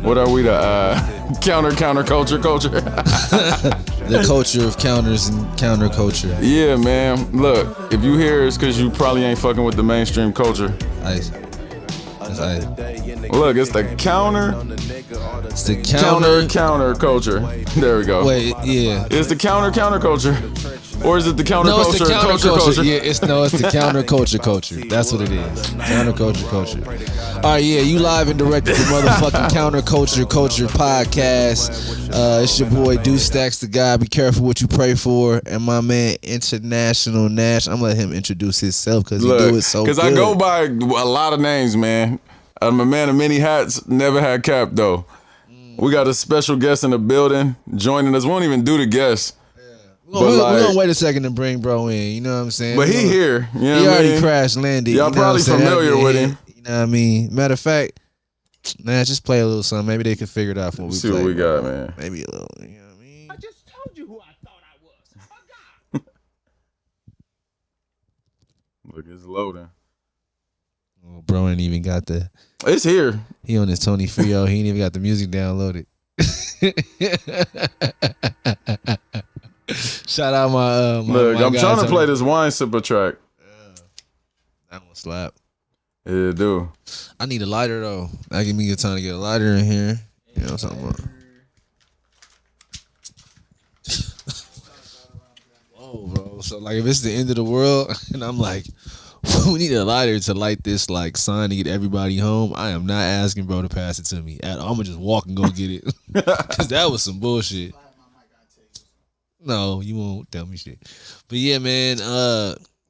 What are we, the counterculture culture? The culture of counters and counterculture. Yeah, man. Look, if you hear it's because you probably ain't fucking with the mainstream culture. Look, it's the counter. It's the counter culture. There we go. Wait, yeah. It's the counter culture. Or is it the counterculture? No, it's the counterculture. Yeah, it's the counterculture culture. That's what it is. Counterculture culture. All right, yeah, you live and direct the motherfucking counterculture culture podcast. It's your boy Deuce Stacks the guy. Be careful what you pray for. And my man International Nash. I'm gonna let him introduce himself because he do it so good. Because I go by a lot of names, man. I'm a man of many hats. Never had cap though. We got a special guest in the building joining us. We won't even do the guest. We're gonna wait a second to bring bro in, you know what I'm saying? But he here. You know he what already I mean? crash landed. Y'all probably familiar with him. You know what I mean? Matter of fact, nah, just play a little something. Maybe they can figure it out when we see play. What we got, man. Maybe a little, you know what I mean? I just told you who I thought I was. A guy. Look, it's loading. Oh, bro ain't even got the... It's here. He on his Tony Frio. He ain't even got the music downloaded. Shout out my look, I'm trying to play this wine sipper track. That one slap. Yeah, do. I need a lighter though. That give me a time to get a lighter in here. You know what I'm talking about? Whoa, bro. So like if it's the end of the world and I'm like, we need a lighter to light this like sign to get everybody home, I am not asking bro to pass it to me. I'm gonna just walk and go get it. Cause that was some bullshit. No, you won't tell me shit. But yeah, man,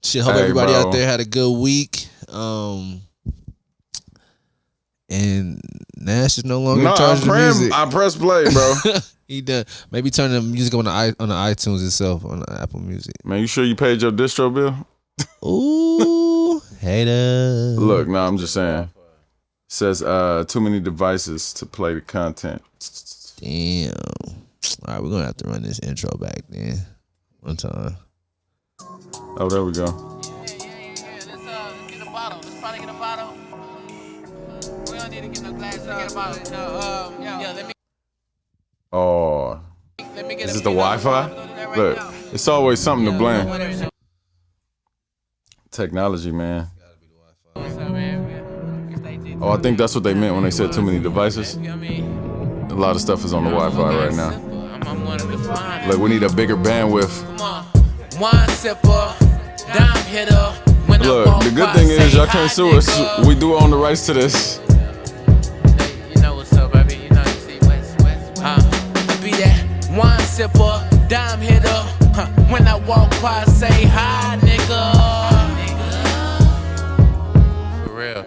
shit, hope everybody out there had a good week. And Nash is no longer in charge of the music. I press play, bro. He done. Maybe turn the music on the iTunes itself, on the Apple Music. Man, you sure you paid your distro bill? Ooh, hater. Look, no, I'm just saying. It says too many devices to play the content. Damn. All right, we're gonna have to run this intro back then. One time. Oh, there we go. Yeah. Let's get a bottle. Let's probably get a bottle. We don't need to get no glass. Let's get a bottle. Yeah, let me. Oh. Let me get Is this the Wi-Fi? Look, it's always something to blame. Technology, man. Oh, I think that's what they meant when they said too many devices. A lot of stuff is on the Wi-Fi right now. Look, we need a bigger bandwidth. Wine sipper, dime hitter. Look, the good thing is y'all can't sue us. We do own the rights to this. You know what's up, baby. You know you see West. Be that wine sipper, dime hitter. When I walk by, say hi, nigga. For real.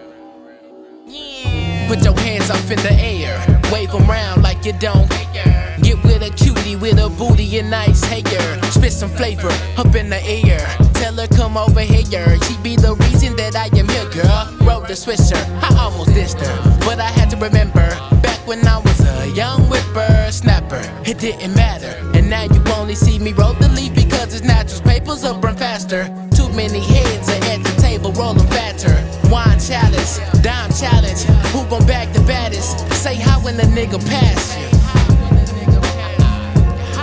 Put your hands up in the air, wave them round like you don't care. Get with a cutie with a booty and nice hair. Spit some flavor up in the air. Tell her come over here. She be the reason that I am here, girl. Rode the Swisher, I almost dissed her, but I had to remember back when I was a young whipper snapper. It didn't matter, and now you only see me roll the leaf because it's natural. Papers will burn faster. Too many heads are at the table rolling fatter. Wine challenge, dime challenge. Who gon' back the baddest? Say how when the nigga pass you.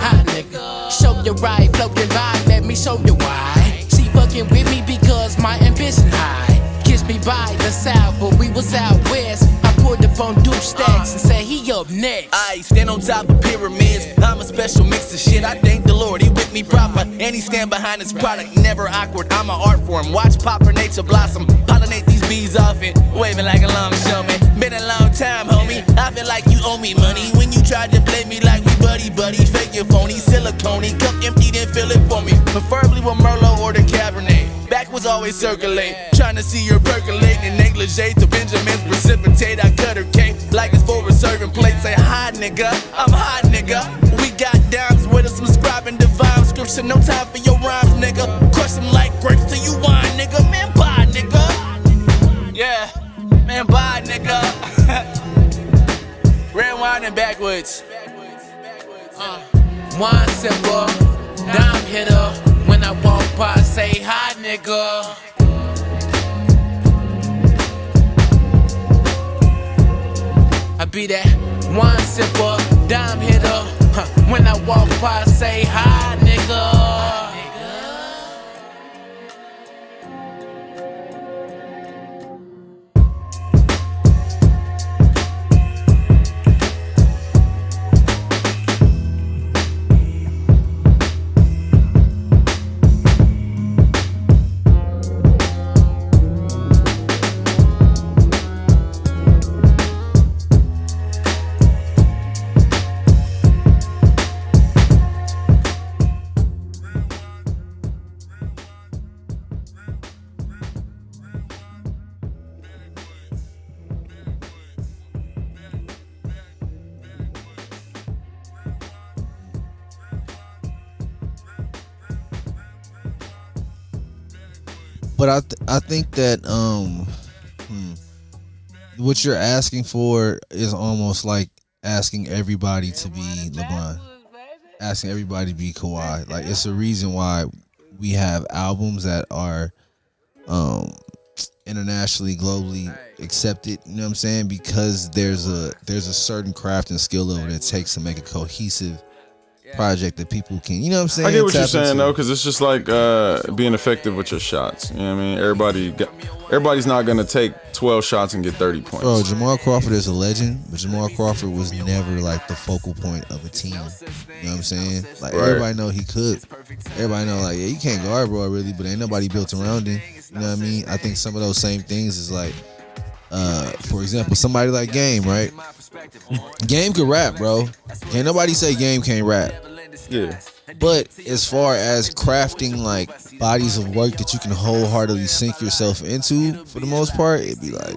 Hot nigga, show you right, floating vibe, let me show you why. She fucking with me because my ambition high. Kiss me by the south, but we was out west. I pulled up on Duke Stacks and said he up next. I stand on top of pyramids. I'm a special mix of shit. I thank the Lord, he with me proper. And he stand behind his product, never awkward. I'm an art form. Watch proper nature blossom. Pollinate these bees off it, waving like a longshoreman. Been a long time, homie. I feel like you owe me money when you tried to play me like we buddy. Fake your phony, silicone, cup empty, then fill it for me. Preferably with Merlot or the Cabernet. Back was always circulate, trying to see her percolate in negligee to Benjamin's precipitate. I cut her cake like it's for a serving plate. Say hi, nigga, I'm hot, nigga. We got dimes with us, subscribing divine scripture. No time for your rhymes, nigga. Crush them like grapes till you wine, nigga. Man, bye, nigga. Yeah, man, bye, nigga. Red wine and backwards. Wine sipper, dime hitter. When I walk by, say hi, nigga. I be that Wine sipper, dime hitter. When I walk by, say hi, nigga. But I think that what you're asking for is almost like asking everybody to be LeBron, asking everybody to be Kawhi. Like, it's a reason why we have albums that are internationally, globally accepted. You know what I'm saying? Because there's a certain craft and skill level that it takes to make a cohesive project that people can, you know what I'm saying? I get what you're saying though, because it's just like being effective with your shots. You know what I mean? Everybody's not gonna take 12 shots and get 30 points. Bro, Jamal Crawford is a legend, but Jamal Crawford was never like the focal point of a team. You know what I'm saying? Like, right. Everybody know he could. Everybody know, like, yeah, you can't guard bro really, but ain't nobody built around him. You know what I mean? I think some of those same things is like, for example, somebody like Game, right? Game could rap, bro. Can't nobody say Game can't rap. Yeah. But as far as crafting like bodies of work that you can wholeheartedly sink yourself into, for the most part, it'd be like,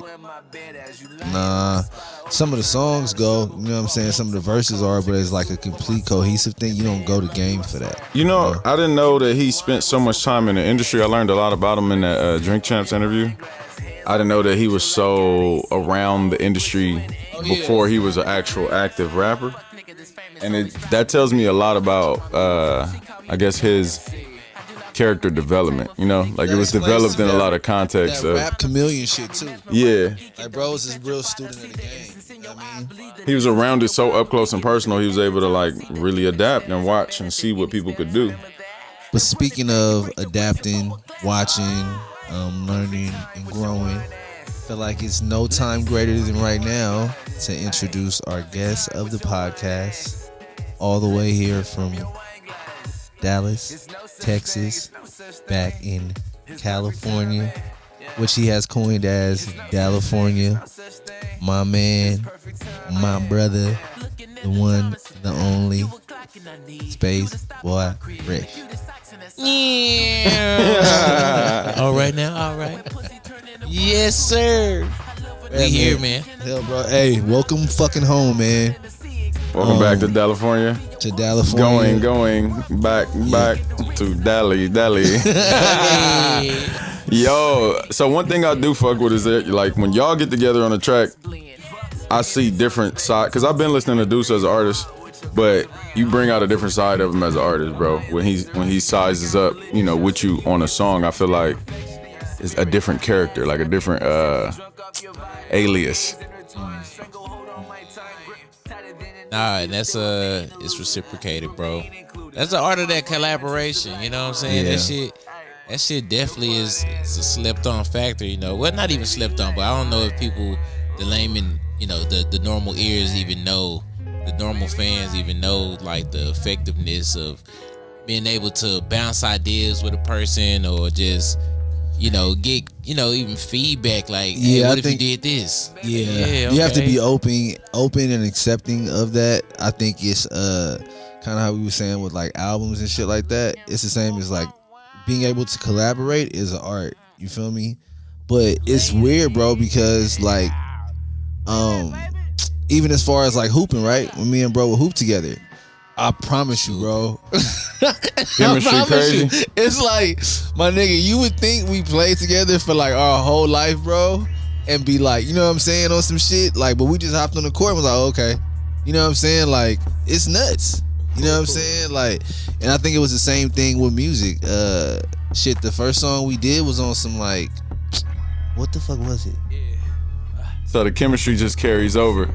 nah. Some of the songs go, you know what I'm saying? Some of the verses are, but it's like a complete cohesive thing. You don't go to Game for that. You know, I didn't know that he spent so much time in the industry. I learned a lot about him in that Drink Champs interview. I didn't know that he was so around the industry before he was an actual active rapper. And that tells me a lot about, I guess, his character development, you know? Like, it was developed in a lot of context. That rap chameleon shit, too. Yeah. Like, bro was this real student of the game. You know what I mean? He was around it so up close and personal, he was able to, like, really adapt and watch and see what people could do. But speaking of adapting, watching, learning, and growing, I feel like it's no time greater than right now to introduce our guest of the podcast, all the way here from Dallas, Texas, back in California, which he has coined as Dallafornia. My man, my brother, the one, the only, Spaceboifresh. Yeah. All right now, all right. Yes, sir. We here, man. Hell, bro. Hey, welcome fucking home, man. Welcome back to Dallafornia. To Dallafornia. Going back to Dally. Yo, so one thing I do fuck with is that, like, when y'all get together on a track, I see different side, because I've been listening to Deuce as an artist, but you bring out a different side of him as an artist, bro. When he sizes up, you know, with you on a song, I feel like it's a different character, like a different alias. Nah, and that's it's reciprocated, bro. That's the art of that collaboration. You know what I'm saying? Yeah. That shit definitely is a slept on factor. You know, well, not even slept on, but I don't know if people, the layman, you know, the normal ears even know, the normal fans even know, like, the effectiveness of being able to bounce ideas with a person, or just, you know, get, you know, even feedback, like, hey, what if you did this? Yeah, okay. You have to be open and accepting of that. I think it's kind of how we were saying with like albums and shit like that. It's the same as like being able to collaborate is an art. You feel me? But it's weird, bro, because like even as far as like hooping, right? When me and bro would hoop together, I promise you, bro. Chemistry crazy. It's like, my nigga, you would think we played together for like our whole life, bro, and be like, you know what I'm saying, on some shit. Like, but we just hopped on the court and was like, okay. You know what I'm saying? Like, it's nuts. You know what I'm saying? Like, and I think it was the same thing with music. Shit, the first song we did was on some like, what the fuck was it? So the chemistry just carries over.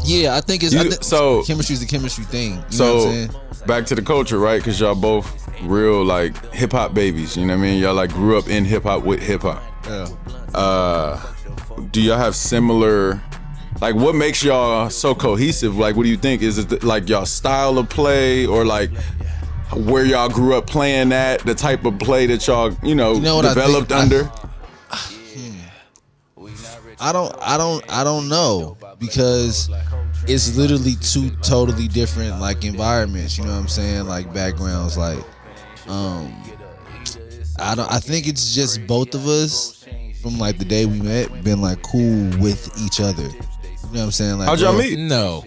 Yeah, I think it's so chemistry's the chemistry thing. You know so what I'm saying? back to the culture, right? Because y'all both real like hip hop babies. You know what I mean? Y'all like grew up in hip hop with hip hop. Yeah. Do y'all have similar? Like, what makes y'all so cohesive? Like, what do you think? Is it like y'all style of play, or like where y'all grew up playing at, the type of play that y'all developed under? I don't know, because it's literally two totally different like environments. You know what I'm saying? Like backgrounds. Like, I think it's just both of us from like the day we met been like cool with each other. You know what I'm saying? Like, how'd y'all meet? No,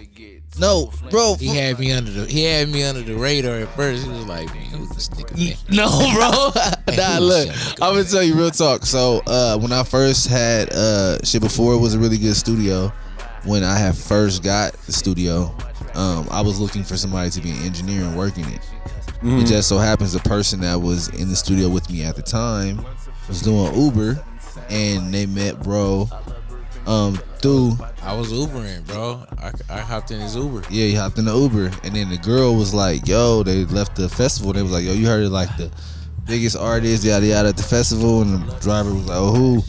bro. He had me under the radar at first. He was like, man, who's this nigga, man? No, bro. Nah, look, I'm gonna tell you real talk. So when I first had before it was a really good studio, when I had first got the studio, I was looking for somebody to be an engineer and work in it. Mm-hmm. It just so happens the person that was in the studio with me at the time was doing Uber, and they met bro through. I was Ubering, bro. I hopped in his Uber. Yeah, he hopped in the Uber, and then the girl was like, "Yo," they left the festival. They was like, "Yo, you heard of like the biggest artist yada yada at the festival?" And the driver was like, "Oh, who?"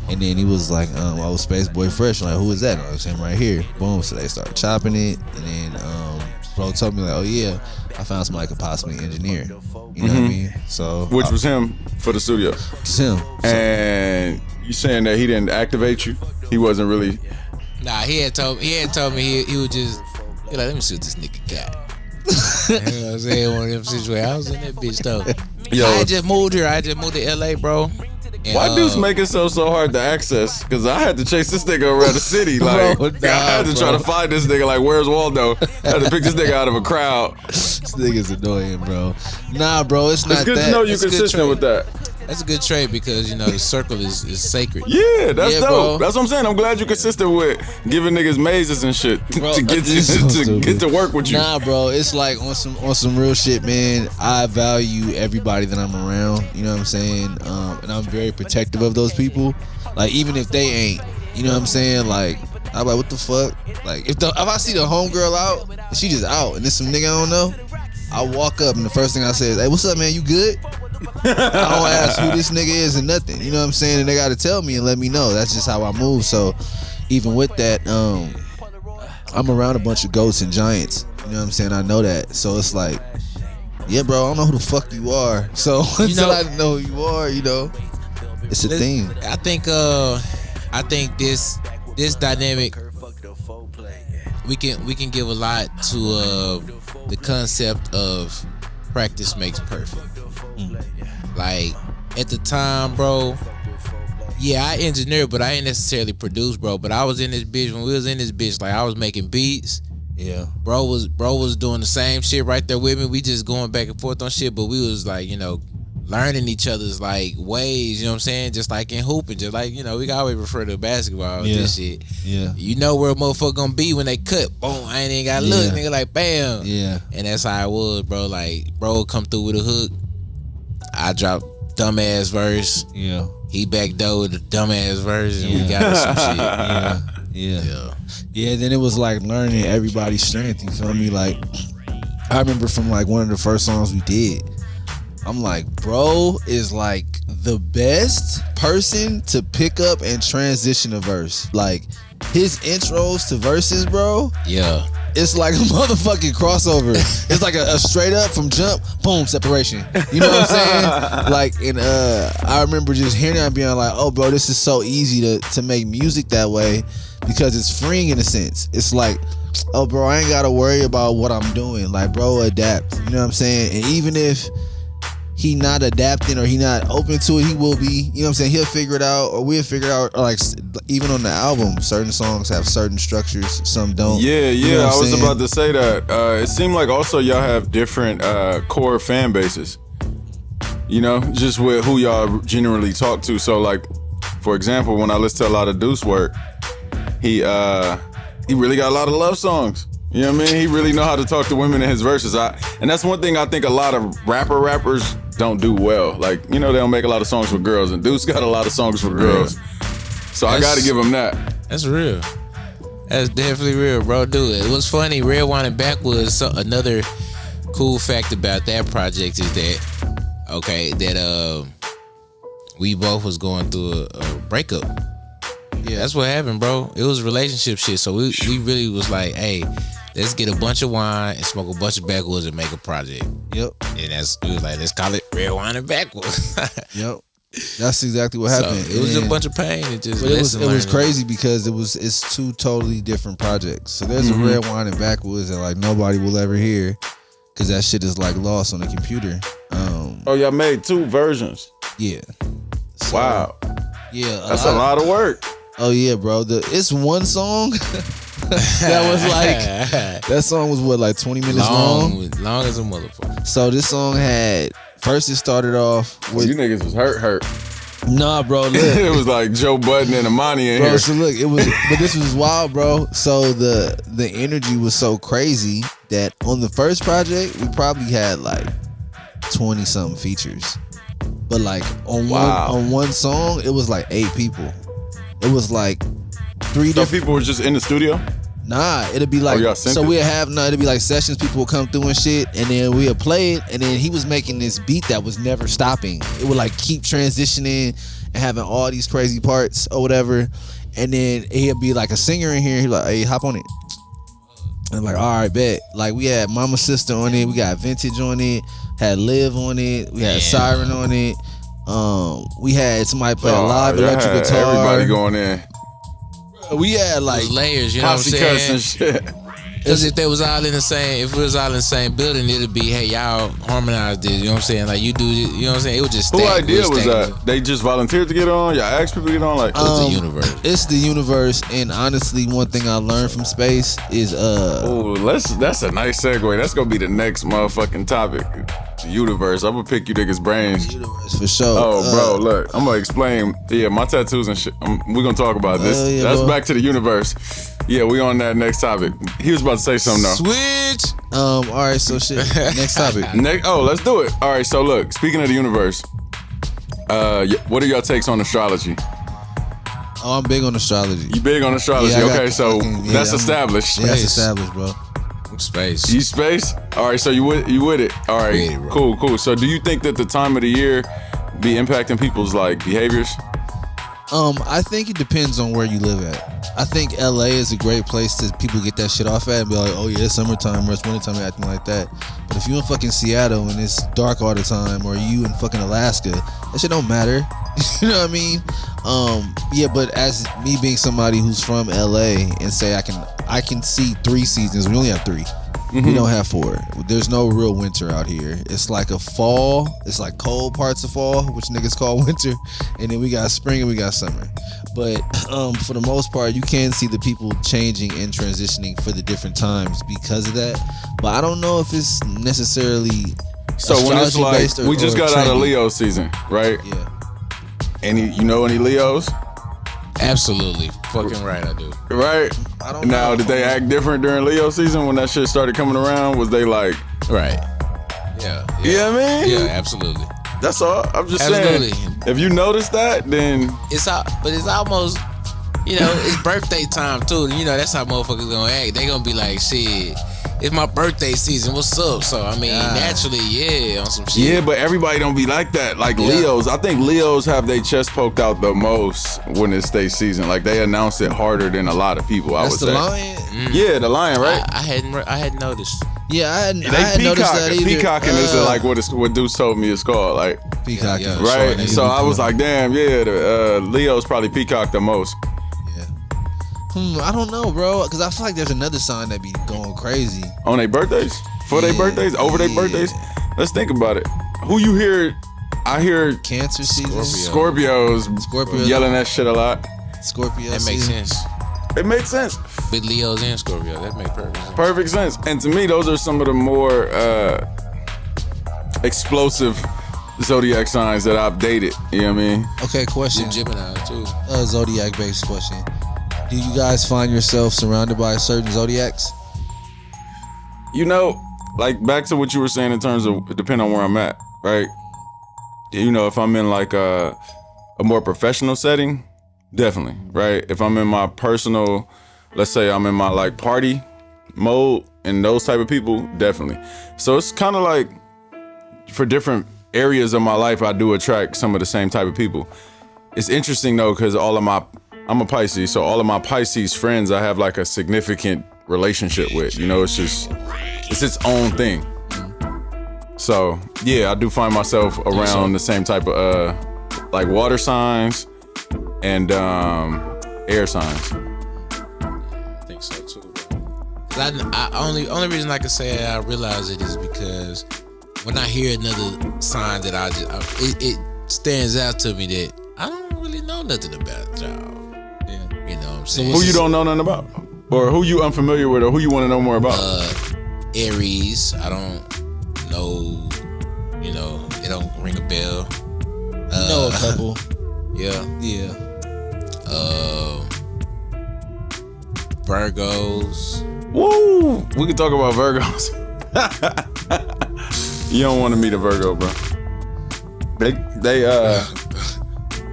And then he was like, I was Spaceboifresh. Like, who is that? And I was him right here. Boom. So they started chopping it, and then bro told me like, "Oh yeah, I found somebody could possibly engineer." You know what I mean? So which was him for the studio. It's him. And you saying that he didn't activate you? He wasn't really. Nah, he had told me he would just like, let me see what this nigga got. You know what I'm saying? One of them situations. I was in that bitch though. Yo, I just moved here. I just moved to LA, bro. And, why dudes make it so hard to access? Because I had to chase this nigga around the city. Like, I had to try to find this nigga. Like, where's Waldo? I had to pick this nigga out of a crowd. This nigga's annoying, bro. Nah, bro, it's not that. It's good to know you're consistent with that. That's a good trade because the circle is sacred. Yeah, that's dope. Bro. That's what I'm saying. I'm glad you're consistent with giving niggas mazes and shit Bro, to get to work with you. Nah, bro, it's like on some real shit, man. I value everybody that I'm around. You know what I'm saying? And I'm very protective of those people. Like, even if they ain't, you know what I'm saying? Like, I'm like, what the fuck? Like, if I see the homegirl out and she just out and there's some nigga I don't know, I walk up and the first thing I say is, "Hey, what's up, man? You good?" I don't ask who this nigga is and nothing. You know what I'm saying? And they gotta tell me and let me know. That's just how I move. So even with that, I'm around a bunch of goats and giants. You know what I'm saying? I know that. So it's like, yeah, bro, I don't know who the fuck you are. So until I know who you are, it's a thing. I think this dynamic, we can give a lot to the concept of practice makes perfect. Like, at the time, bro, yeah, I engineered, but I ain't necessarily produced, bro. But I was in this bitch when we was in this bitch. Like, I was making beats. Yeah, bro was doing the same shit right there with me. We just going back and forth on shit, but we was like, learning each other's like ways. You know what I'm saying? Just like in hooping, just like we can always refer to basketball and this shit. Yeah, you know where a motherfucker gonna be when they cut. Boom, I ain't even gotta look, nigga. Like, bam. Yeah, and that's how it was, bro. Like, bro would come through with a hook. I dropped dumbass verse. Yeah. He backdoor with a dumbass verse, and we got some shit. Yeah. Then it was like learning everybody's strength. You feel me? Like, I remember from like one of the first songs we did, I'm like, bro is like the best person to pick up and transition a verse. Like, his intros to verses, bro. Yeah. It's like a motherfucking crossover. It's like a straight up from jump, boom, separation. You know what I'm saying? Like, and I remember just hearing it and being like, oh, bro, this is so easy to make music that way because it's freeing in a sense. It's like, oh, bro, I ain't got to worry about what I'm doing. Like, bro, adapt. You know what I'm saying? And even if he not adapting or he not open to it, he will be. You know what I'm saying? He'll figure it out, or we'll figure it out. Or like, even on the album, certain songs have certain structures, some don't. Yeah, you know I was about to say that. It seemed like also y'all have different core fan bases. Just with who y'all generally talk to. So like, for example, when I listen to a lot of Deuce work, he really got a lot of love songs. You know what I mean? He really know how to talk to women in his verses. And that's one thing I think a lot of rappers don't do well. Like, they don't make a lot of songs for girls, and Deuce got a lot of songs for girls. So I got to give him that. That's real. That's definitely real, bro. Do it. It was funny. Red Wine and Backwoods. Another cool fact about that project is that we both was going through a breakup. Yeah, that's what happened, bro. It was relationship shit. So we really was like, hey, let's get a bunch of wine and smoke a bunch of backwoods and make a project. Yep. And we was like, let's call it Red Wine and Backwoods. Yep. That's exactly what happened. So it was a bunch of pain. It was crazy because it's two totally different projects. So there's a Red Wine and Backwoods that like nobody will ever hear because that shit is like lost on the computer. Y'all made 2 versions. Yeah. So, wow. Yeah. That's a lot of work. Oh yeah, bro. It's one song that was like that song was what, like 20 minutes long? Long as a motherfucker. So this song had first it started off with you niggas was hurt. Nah, bro. Look. It was like Joe Budden and Amani in here. So look, but this was wild, bro. So the energy was so crazy that on the first project we probably had like 20 something features, but like on one song it was like 8 people. It was like 3 different people were just in the studio. Nah, it'd be like it'd be like sessions. People would come through and shit, and then we'd play it, and then he was making this beat that was never stopping. It would like keep transitioning and having all these crazy parts or whatever, and then he'd be like a singer in here. He'd like, hey, hop on it. And I'm like, all right, bet. Like we had Mama Sister on it, we got Vintage on it, had Liv on it, we had Siren on it. We had somebody play a live electric guitar. Everybody going in. We had like layers, you know what I'm saying? Shit. Because if we was all in the same building, it'd be, hey, y'all harmonize this, you know what I'm saying? Like you do, you know what I'm saying? It was just who idea was that? They just volunteered to get on? Y'all asked people to get on? Like, it's the universe. It's the universe, and honestly, one thing I learned from Space is that's a nice segue. That's gonna be the next motherfucking topic. The universe. I'm gonna pick you niggas' brains. Universe for sure. Oh, bro, look, I'm gonna explain. Yeah, my tattoos and shit. We're gonna talk about this. Yeah, that's bro. back to the universe. Yeah, we on that next topic. He was about to say something though. Switch. All right, so shit. Next topic. Let's do it. All right, so look, speaking of the universe, what are y'all takes on astrology? Oh, I'm big on astrology. You big on astrology? Yeah, okay, that's established. Yeah, that's established, bro. Space. You space? All right, so you with it? All right, Yeah, cool. So do you think that the time of the year be impacting people's like behaviors? I think it depends on where you live at. I think LA is a great place to people get that shit off at and be like, oh yeah, it's summertime or it's wintertime, acting like that. But if you in fucking Seattle and it's dark all the time, or you in fucking Alaska, that shit don't matter. You know what I mean? Yeah, but as me being somebody who's from LA and say I can see 3 seasons. We only have 3. We don't have 4. There's no real winter out here. It's like a fall. It's like cold parts of fall, which niggas call winter, and then we got spring and we got summer. But for the most part, you can see the people changing and transitioning for the different times because of that. But I don't know if it's necessarily so when it's like based we just got out of trendy. Leo season, right? Yeah. Any Leos? Absolutely. Fucking right, I do. Right? I don't Now, know. did they act different during Leo season when that shit started coming around? Was they like, Right. Yeah. you know what I mean? Yeah, absolutely. That's all. I'm just Absolutely. saying. If you notice that, then It's almost, it's birthday time too. You know, that's how motherfuckers gonna act. They gonna be like, shit, it's my birthday season. What's up? So I mean, naturally, on some shit. yeah, but everybody don't be like that. Like Leos, I think Leos have their chest poked out the most when it's their season. Like they announce it harder than a lot of people. I That's would the say. lion. Yeah, the lion, right? I hadn't noticed. Yeah, I hadn't They noticed that either. peacocking is like what Deuce told me it's called. Like Peacocking. Yeah, right. Sure, So I was like, damn, the Leos probably peacock the most. I don't know, bro, because I feel like there's another sign that be going crazy. On their birthdays? For their birthdays? Over their birthdays? Let's think about it. Who you hear? I hear Cancer season. Scorpios yelling that shit a lot. Scorpio That makes season. sense. It makes sense. With Leos and Scorpio, that makes perfect sense. Perfect sense. And to me, those are some of the more explosive zodiac signs that I've dated. You know what I mean? Okay, question. Gemini too. Zodiac based question. Do you guys find yourself surrounded by certain zodiacs? Like back to what you were saying in terms of depending on where I'm at, right? If I'm in like a more professional setting, definitely, right? If I'm in my personal let's say I'm in my like party mode and those type of people, definitely. So it's kind of like for different areas of my life, I do attract some of the same type of people. It's interesting though, because I'm a Pisces, so all of my Pisces friends I have like a significant relationship with. You know, it's its own thing. So yeah, I do find myself around the same type of like water signs and air signs. I think so too. Only reason I can say I realize it is because when I hear another sign that it stands out to me that I don't really know nothing about y'all. Yeah. You know what I'm saying? Who you don't know nothing about? Or who you unfamiliar with, or who you want to know more about? Aries, I don't know, you know, it don't ring a bell. You know a couple. Yeah. Yeah. Virgos. Woo! We can talk about Virgos. You don't want to meet a Virgo, bro. They I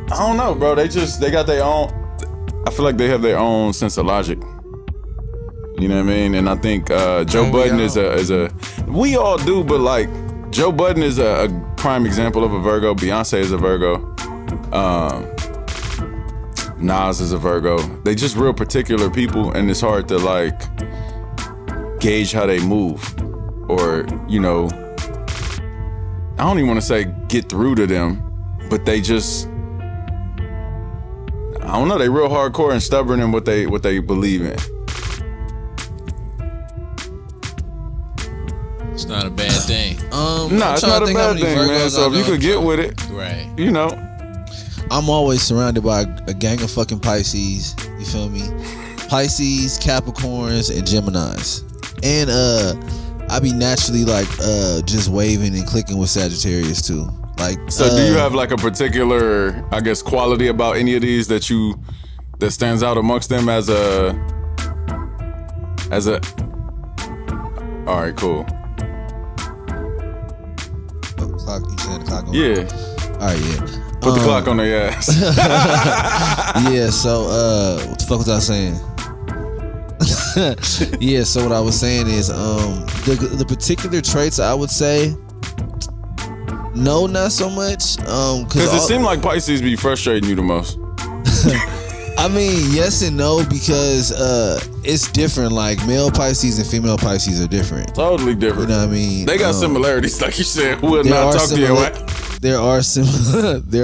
don't know, bro. They got their own. I feel like they have their own sense of logic. You know what I mean? And I think Joe Budden is a. We all do, but like Joe Budden is a prime example of a Virgo. Beyonce is a Virgo. Nas is a Virgo. They just real particular people, and it's hard to like gauge how they move, or you know, I don't even want to say get through to them, but they just, I don't know, they real hardcore and stubborn in what they believe in. It's not a bad thing. Nah, it's not a bad thing, man. So if you could get with it, right? You know, I'm always surrounded by a gang of fucking Pisces. You feel me? Pisces, Capricorns, and Geminis. And I be naturally like just waving and clicking with Sagittarius too. Like, so do you have like a particular, I guess, quality about any of these that stands out amongst them as a? All right, cool. Clock, you said the clock on? Yeah. All right, yeah. Put the clock on their ass. Yeah, so what the fuck was I saying? Yeah, so what I was saying is the particular traits I would say, no, not so much. Because it seemed like Pisces be frustrating you the most. I mean, yes and no, because it's different. Like male Pisces and female Pisces are different. Totally different. You know what I mean? They got similarities, like you said. We'll not talk to you. There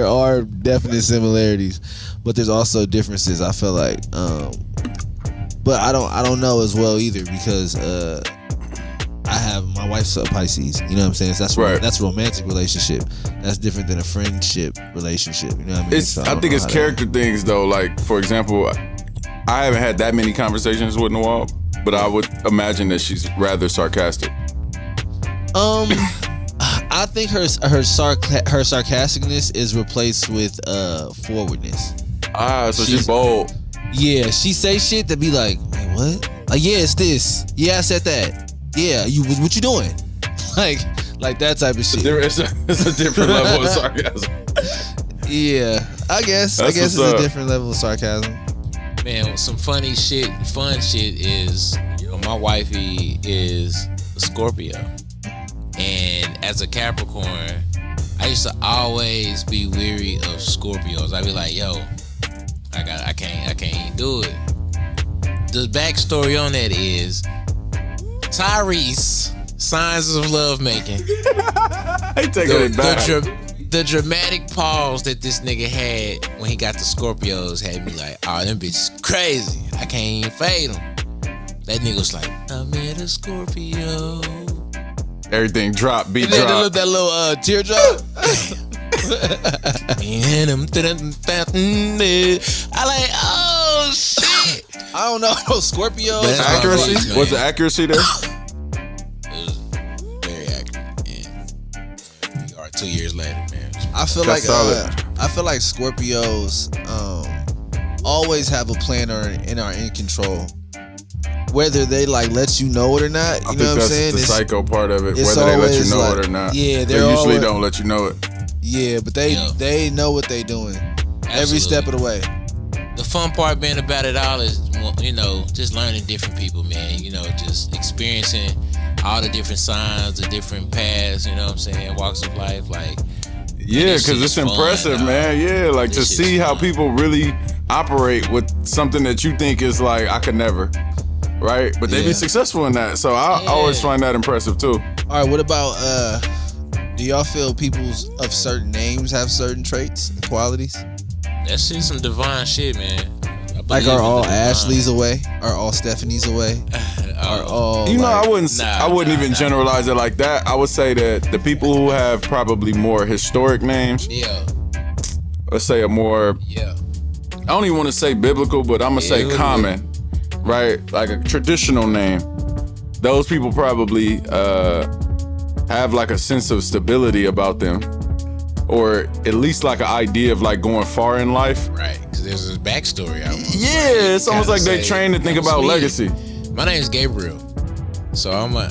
are definite similarities, but there's also differences. I feel like, but I don't know as well either, because I have my wife's a Pisces. You know what I'm saying? So that's a romantic relationship. That's different than a friendship relationship. You know what I mean? I think it's character things though. Like for example, I haven't had that many conversations with Nawab, but I would imagine that she's rather sarcastic. I think her sarcasticness is replaced with forwardness. So she's bold. Yeah, she say shit that be like, wait, what? Like, yeah, it's this. Yeah, I said that. Yeah, what you doing? Like that type of shit. It's a different level of sarcasm. Yeah, I guess it's a different level of sarcasm. Man, some fun shit is, you know, my wifey is a Scorpio. And as a Capricorn, I used to always be weary of Scorpios. I'd be like, yo, I can't even do it. The backstory on that is Tyrese, Signs of Love Making. He taking it back. The dramatic pause that this nigga had when he got the Scorpios had me like, oh, them bitches crazy. I can't even fade them. That nigga was like, I met a Scorpio. Everything drop, beat And drop. that little teardrop. I like, oh shit. I don't know, Scorpio. But that's Accuracy? my voice, man. Was the accuracy there? It was very accurate. And we are 2 years later, man. I feel That's solid. like Scorpios always have a plan or are in control. Whether they like let you know it or not, you know what I'm saying? The psycho part of it. it's Whether they let you always know like- it or not. yeah, they they're usually always- don't let you know it. Yeah, but they know what they doing every Absolutely. step of the way. The fun part being about it all is just learning different people, man. Just experiencing all the different signs, the different paths. You know what I'm saying? Walks of life, like. Yeah, because it's impressive, man. Yeah, like to see how people really operate with something that you think is like, I could never, right? But they be successful in that. So I always find that impressive too. All right, what about, do y'all feel people of certain names have certain traits and qualities? That shit's some divine shit, man. Like, are all Ashleys away? Are all Stephanies away? Are all? I wouldn't even generalize it like that. I would say that the people who have probably more historic names, let's say a more, I don't even want to say biblical, but I'm gonna say common, right? Like a traditional name. Those people probably have like a sense of stability about them, or at least like an idea of like going far in life. Right, because there's a backstory. It's almost like they trained to think about legacy. My name's Gabriel, so I'm a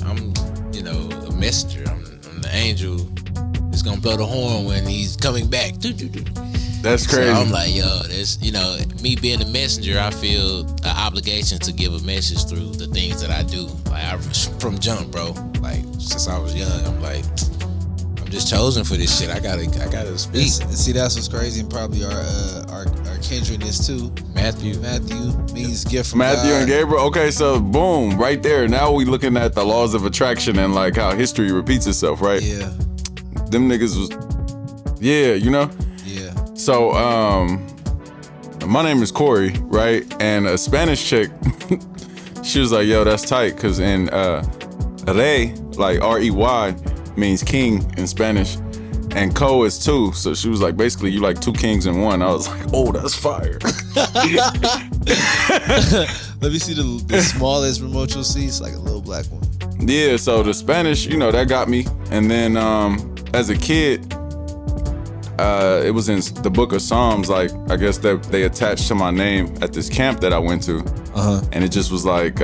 messenger. I'm the angel that's gonna blow the horn when he's coming back. That's crazy. So I'm like, there's me being a messenger, I feel an obligation to give a message through the things that I do. Like from jump, bro. Like since I was young, I'm like, I'm just chosen for this shit. I gotta speak. See, that's what's crazy, and probably our kindred is too. Matthew means gift from Matthew God. and Gabriel. Okay, so boom, right there. Now we looking at the laws of attraction and like how history repeats itself, right? Yeah. Them niggas was, Yeah. So, my name is Corey, right? And a Spanish chick, she was like, yo, that's tight, because in rey, like R-E-Y, means king in Spanish, and co is two. So she was like, basically, you like two kings in one. I was like, oh, that's fire. Let me see the smallest remote you'll see. It's like a little black one. Yeah, so the Spanish, that got me. And then as a kid, it was in the book of Psalms, like, I guess that they attached to my name at this camp that I went to. And it just was like,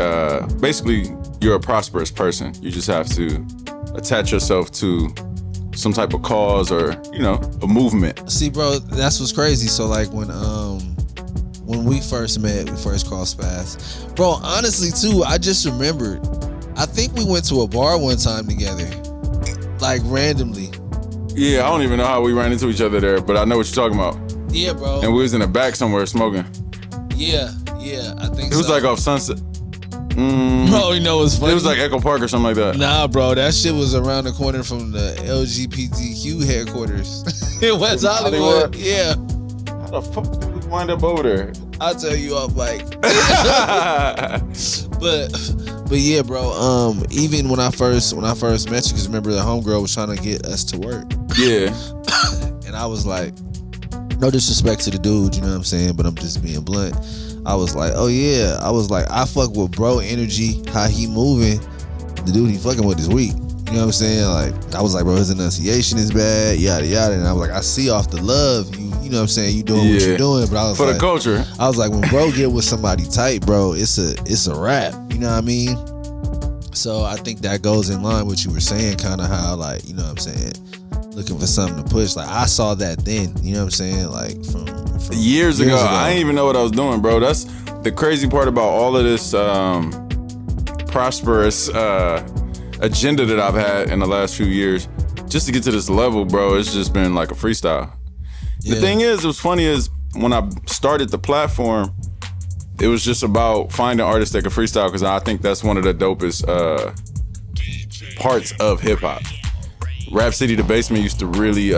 basically, you're a prosperous person. You just have to attach yourself to some type of cause or, a movement. See, bro, that's what's crazy. So, like, when we first met, we first crossed paths. Bro, honestly, too, I just remembered, I think we went to a bar one time together, like, randomly. Yeah, I don't even know how we ran into each other there, but I know what you're talking about. Yeah, bro. And we was in the back somewhere smoking. Yeah, I think It was like off Sunset. Bro, what's funny? It was like Echo Park or something like that. Nah, bro, that shit was around the corner from the LGBTQ headquarters in West Hollywood. Yeah. How the fuck did we wind up over there? I'll tell you off mic. But yeah, bro. Even when I first met you, because remember the homegirl was trying to get us to work. Yeah. And I was like, no disrespect to the dude, you know what I'm saying, but I'm just being blunt. I was like, oh yeah. I was like, I fuck with bro energy, how he moving. The dude he fucking with is weak. You know what I'm saying? Like, I was like, bro, his enunciation is bad, yada yada. And I was like, I see off the love, you know what I'm saying, you doing what you're doing. But I was for like, the culture. I was like, when bro get with somebody tight, bro, it's a wrap. You know what I mean? So I think that goes in line with what you were saying, kind of how, like, you know what I'm saying, looking for something to push. Like, I saw that then, you know what I'm saying, like from years ago. I didn't even know what I was doing, bro. That's the crazy part about all of this prosperous agenda that I've had in the last few years. Just to get to this level, bro, it's just been like a freestyle. The thing is, it was funny is when I started the platform, it was just about finding artists that could freestyle, because I think that's one of the dopest parts of hip hop. Rap City the Basement used to really,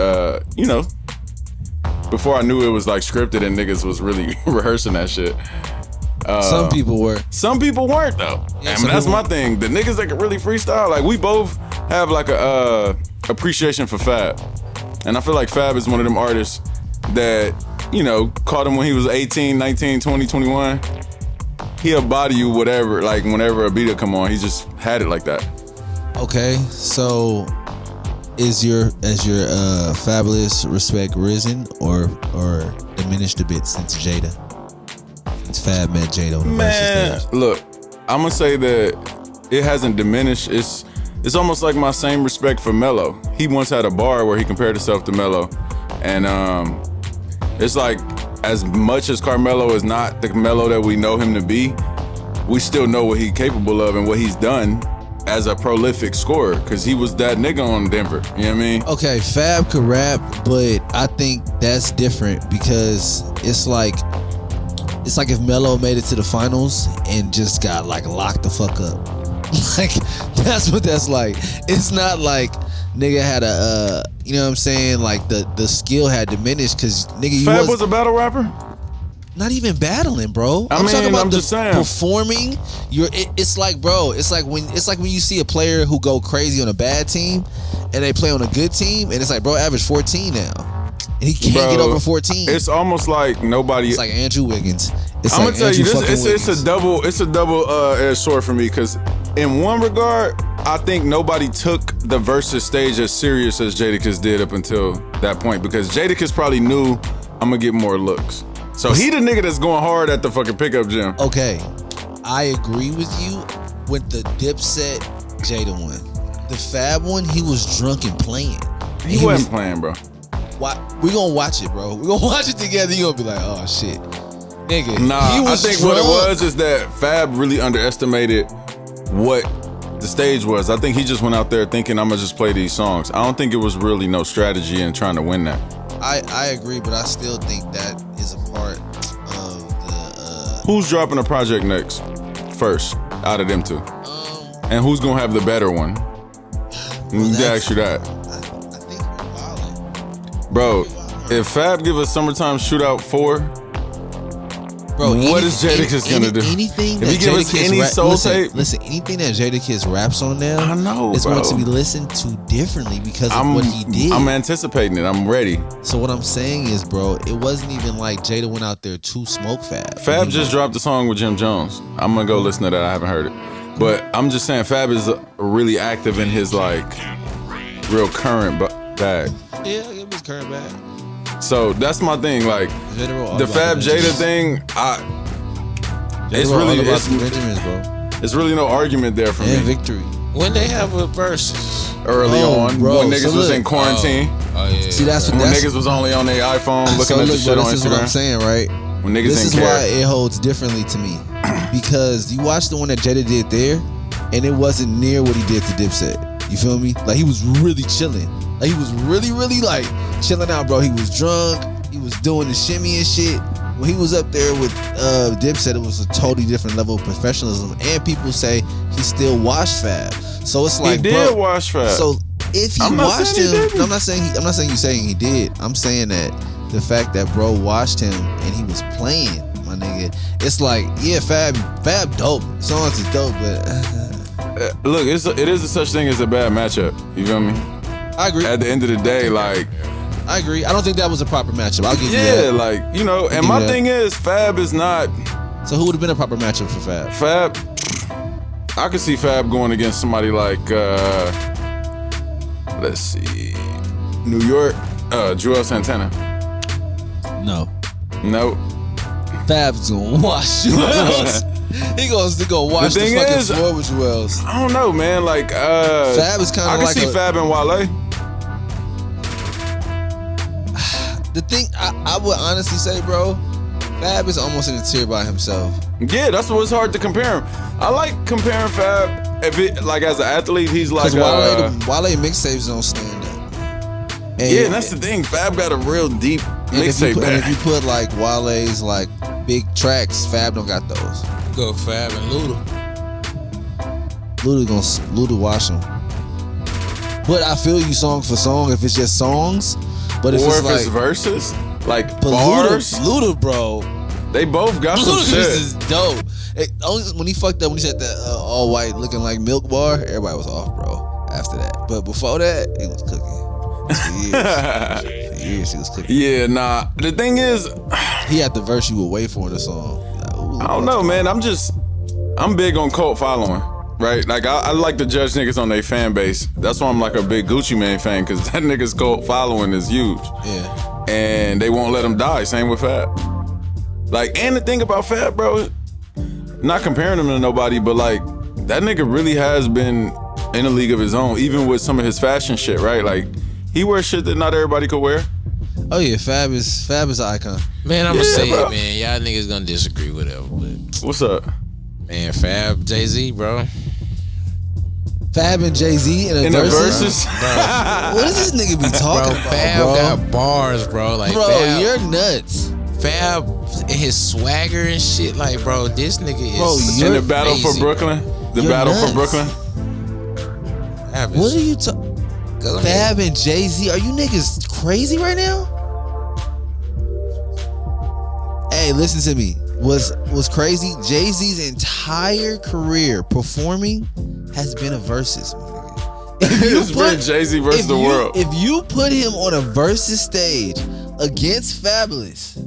before I knew it was like scripted and niggas was really rehearsing that shit. Some people were. Some people weren't though. Yeah, and that's my thing. The niggas that can really freestyle, like we both have like a appreciation for Fab. And I feel like Fab is one of them artists that, caught him when he was 18, 19, 20, 21. He'll body you whatever, like whenever a beat will come on. He just had it like that. Okay, so has your fabulous respect risen or diminished a bit since Jada? Since Fab met Jada on the Versus stage? Look, I'm gonna say that it hasn't diminished. It's almost like my same respect for Mello. He once had a bar where he compared himself to Mello, and it's like as much as Carmelo is not the Melo that we know him to be, we still know what he's capable of and what he's done as a prolific scorer, because he was that nigga on Denver. You know what I mean? Okay, Fab could rap, but I think that's different because it's like if Melo made it to the finals and just got like locked the fuck up. Like, that's what that's like. It's not like nigga had a you know what I'm saying, like the skill had diminished because nigga Fab was a battle rapper? Not even battling, bro. I'm talking about just saying. Performing. It's like, bro. It's like when you see a player who go crazy on a bad team, and they play on a good team, and it's like, bro, average 14 now, and he can't get over 14. It's almost like nobody. It's like Andrew Wiggins. It's I'm like gonna tell you, Andrew it's a double edged sword for me, because in one regard, I think nobody took the versus stage as serious as Jadakiss did up until that point, because Jadakiss probably knew I'm gonna get more looks. So he the nigga that's going hard at the fucking pickup gym. Okay, I agree with you with the Dipset Jada one. The Fab one, he was drunk and playing. He wasn't playing, bro. We gonna watch it, bro. We gonna watch it together. You gonna be like, oh shit, nigga. Nah, I think drunk. what it was is that Fab really underestimated what the stage was. I think he just went out there thinking, I'm gonna just play these songs. I don't think it was really no strategy in trying to win that. I agree, but I still think that is a part of the. Who's dropping a project next? First, out of them two. And who's gonna have the better one? Let me ask you that. I think we're wildin'. Bro, if Fab give us Summertime Shootout 4, bro, what is Jadakiss gonna do? Anything if he give us any soul tape? Listen, anything that Jadakiss raps on now, I know, is bro. going to be listened to differently because of what he did. I'm anticipating it. I'm ready. So what I'm saying is, bro, it wasn't even like Jada went out there to smoke Fab. Fab just dropped a song with Jim Jones. I'm gonna go listen to that. I haven't heard it. But I'm just saying, Fab is really active in his like real current bag. Yeah, it was current bag. So that's my thing. Like the Fab Jada thing, it's really Benjamins, bro. It's really no argument there for me. Victory. When they have a versus early on, bro, when niggas was in quarantine. Oh yeah. See, that's what when niggas was only on their iPhone looking at the shit on Instagram. This is what I'm saying, right? When niggas this is didn't care. why it holds differently to me, because you watch the one that Jada did there, and it wasn't near what he did to Dipset. You feel me? Like he was really chilling. Like he was really like chilling out, bro. He was drunk. He was doing the shimmy and shit. When he was up there with Dipset, it was a totally different level of professionalism. And people say he still washed Fab. So it's like, he did bro, wash Fab. So if he washed him, I'm not saying you saying he did. I'm saying that the fact that bro washed him and he was playing, my nigga, it's like, yeah, Fab dope. Songs is dope, but look, it is a such thing as a bad matchup. You feel me? I agree. At the end of the day, like, I agree. I don't think that was a proper matchup. I'll give you yeah, that. like, you know, and my thing is, Fab is not. So who would have been a proper matchup for Fab? Fab, I could see Fab going against somebody like, let's see, New York, Joel Santana. No. Fab's gonna wash you else. He gonna wash the fucking floor with you else. I don't know, man. Like, Fab is kind of like I can see Fab and Wale. The thing I would honestly say, bro, Fab is almost in a tier by himself. Yeah, that's what's hard to compare him. I like comparing Fab. If it like as an athlete, he's like Wale mixtapes don't stand up. And that's the thing. Fab got a real deep mixtape bag. And if you put like Wale's like big tracks, Fab don't got those. Go Fab and Luda. Luda wash him. But I feel you song for song if it's just songs. But if it's verses, like bars, Luda, bro, they both got some shit. This is dope. Only when he fucked up when he said that all white looking like milk bar, everybody was off, bro. After that, but before that, he was cooking. For years, he was cooking. Yeah, nah. The thing is, he had the verse you would wait for in the song. I don't know, man. I'm big on cult following. Right, like I like to judge niggas on their fan base. That's why I'm like a big Gucci Mane fan, because that nigga's cult following is huge. Yeah, and they won't let him die. Same with Fab. Like, and the thing about Fab, bro, not comparing him to nobody, but like that nigga really has been in a league of his own, even with some of his fashion shit. Right, like he wears shit that not everybody could wear. Oh yeah, Fab is an icon. Man, I'm gonna say it, man. Y'all niggas gonna disagree, whatever. But What's up? man, Fab, Jay-Z, bro. Fab and Jay-Z in the versus. verses? What does this nigga be talking about, Fab bro? got bars, bro. Like, Bro, Fab, you're nuts. Fab and his swagger and shit. Like, bro, this nigga is. Bro, In you're the battle for amazing. Brooklyn? The You're battle nuts. for Brooklyn? Fab is- What are you talking? Go ahead. Fab and Jay-Z, are you niggas crazy right now? Hey, listen to me. Was crazy? Jay-Z's entire career performing has been a versus, my nigga. It's been Jay-Z versus the world. If you put him on a versus stage against Fabulous,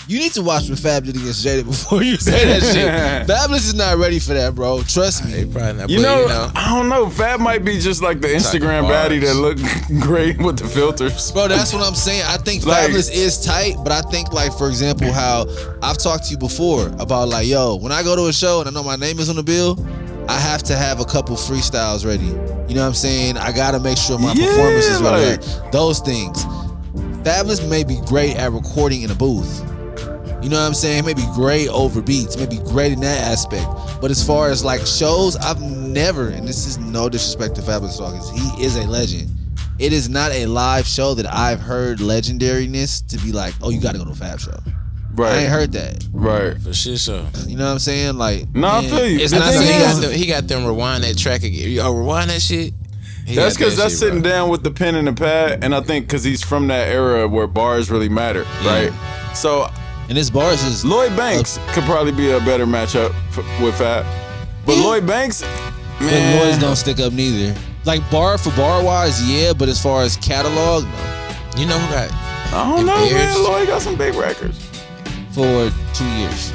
you need to watch what Fab did against Jada before you say that shit. Fabulous is not ready for that, bro. Trust They me. probably not, You know, I don't know. Fab might be just like the Instagram Talking baddie that look great with the filters. Bro, that's what I'm saying. I think Like- Fabulous is tight, but I think, like, for example, how I've talked to you before about, like, yo, when I go to a show and I know my name is on the bill, I have to have a couple freestyles ready. You know what I'm saying? I gotta make sure my performance is ready. Like, those things. Fabulous may be great at recording in a booth. You know what I'm saying? Maybe great over beats, maybe great in that aspect. But as far as like shows, I've never, and this is no disrespect to Fabulous Talkers, he is a legend. It is not a live show that I've heard legendariness to be like, oh, you gotta go to a Fab show. Right. I ain't heard that. Right. for shit, so. You know what I'm saying? Like, No, I man, feel you. It's The not thing saying is- he got them rewind that track again. Yo, rewind that shit. He That's got because that that's shit, sitting bro. down with the pen and the pad, and I think because he's from that era where bars really matter, right? So and his bars is Lloyd Banks could probably be a better matchup with Fab, but Lloyd Banks, but man, Lloyd's don't stick up neither. Like bar for bar wise, yeah, but as far as catalog, no. You know who got? I don't know, Bears. man. Lloyd got some big records. For 2 years.